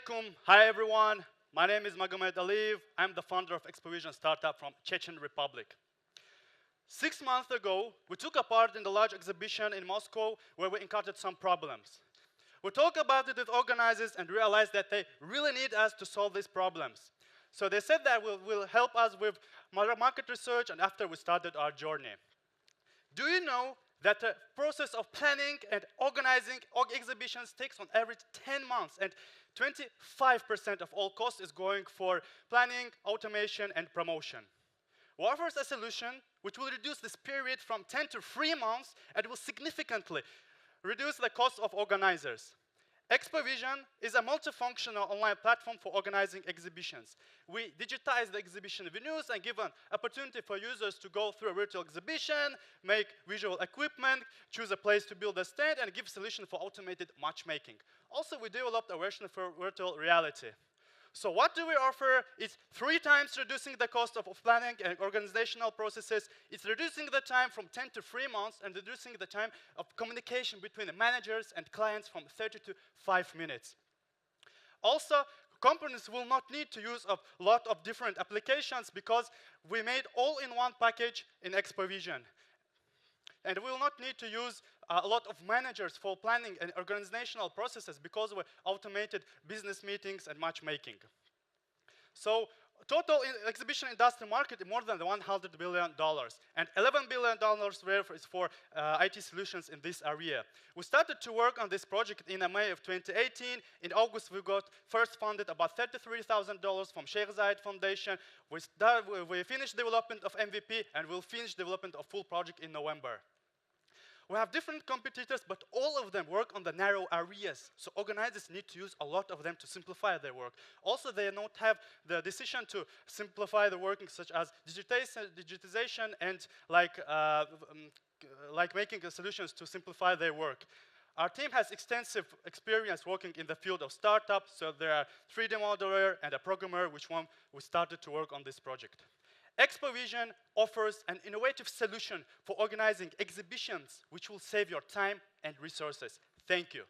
alaikum. Hi everyone. My name is Magomed Aliev. I'm the founder of ExpoVision startup from Chechen Republic. 6 months ago, we took a part in the large exhibition in Moscow where we encountered some problems. We talked about it with organizers and realized that they really need us to solve these problems. So they said that will help us with market research, and after we started our journey. Do you know that the process of planning and organizing exhibitions takes on average 10 months, and 25% of all cost is going for planning, automation, and promotion. We offer a solution which will reduce this period from 10 to 3 months and will significantly reduce the cost of organizers. ExpoVision is a multifunctional online platform for organizing exhibitions. We digitize the exhibition venues and give an opportunity for users to go through a virtual exhibition, make visual equipment, choose a place to build a stand, and give solution for automated matchmaking. Also, we developed a version for virtual reality. So what do we offer? It's 3 times reducing the cost of planning and organizational processes. It's reducing the time from 10 to 3 months and reducing the time of communication between the managers and clients from 30 to 5 minutes. Also, companies will not need to use a lot of different applications because we made all-in-one package in ExpoVision. And we will not need to use a lot of managers for planning and organizational processes because we automated business meetings and matchmaking. So total exhibition industry market is more than $100 billion, and $11 billion is for IT solutions in this area. We started to work on this project in May of 2018. In August, we got first funded about $33,000 from Sheikh Zayed Foundation. We finished development of MVP, and we'll finish development of full project in November. We have different competitors, but all of them work on the narrow areas. So organizers need to use a lot of them to simplify their work. Also, they don't have the decision to simplify the working, such as digitization and like making solutions to simplify their work. Our team has extensive experience working in the field of startups, so there are a 3D modeler and a programmer, which one we started to work on this project. ExpoVision offers an innovative solution for organizing exhibitions which will save your time and resources. Thank you.